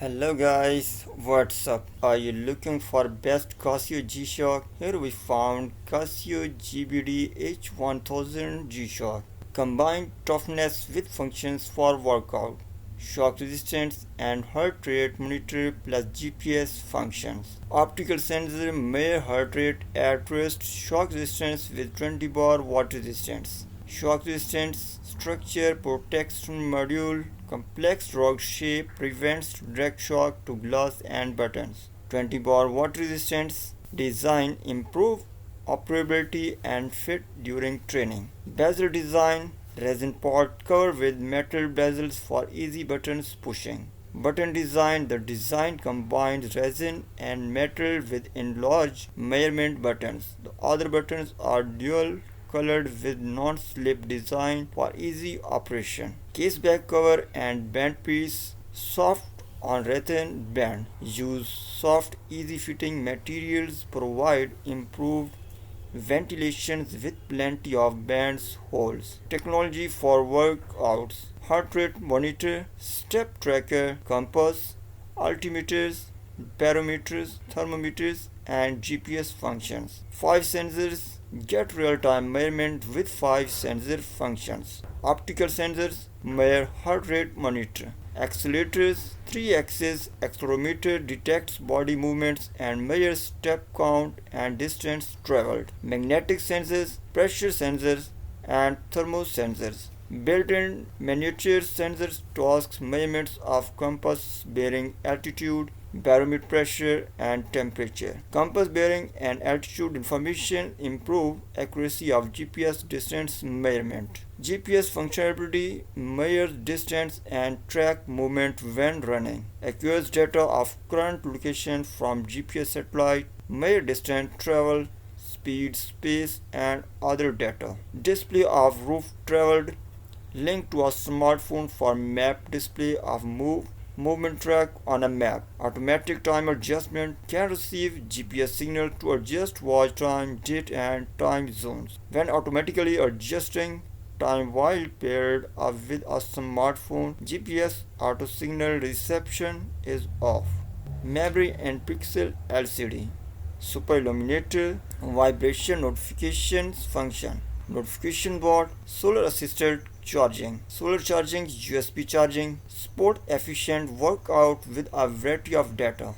Hello guys, what's up? Are you looking for best Casio G-SHOCK? Here we found Casio GBD-H1000 G-SHOCK. Combined toughness with functions for workout, shock resistance and heart rate monitor plus GPS functions. Optical sensor measure heart rate at rest, shock resistance with 20 bar watt resistance. Shock resistance structure protection module, complex rock shape prevents direct shock to glass and buttons. 20 bar watt resistance design improve operability and fit during training. Bezel design resin pot cover with metal bezels for easy buttons pushing. Button design the design combines resin and metal with enlarged measurement buttons. The other buttons are dual colored with non-slip design for easy operation. Case back cover and band piece soft on resin band. Use soft easy fitting materials, provide improved ventilations with plenty of bands holes. Technology for workouts: heart rate monitor, step tracker, compass, altimeters, barometers, thermometers and GPS functions. 5 sensors get real-time measurement with 5 sensor functions. Optical sensors measure heart rate monitor. Accelerators 3-axis accelerometer detects body movements and measures step count and distance traveled. Magnetic sensors, pressure sensors and thermo sensors. Built-in miniature sensors tasks measurements of compass bearing altitude, barometer pressure and temperature. Compass bearing and altitude information improve accuracy of GPS distance measurement. GPS functionality measures distance and track movement when running. Acquires data of current location from GPS satellite, measure distance travel, speed, space and other data. Display of route traveled, linked to a smartphone for map display of movement track on a map. Automatic time adjustment can receive GPS signal to adjust watch time, date and time zones. When automatically adjusting time while paired up with a smartphone, GPS auto signal reception is off. Memory and pixel LCD. Super illuminator, vibration notifications function. Notification board, solar assisted charging, solar charging, USB charging, sport efficient workout with a variety of data.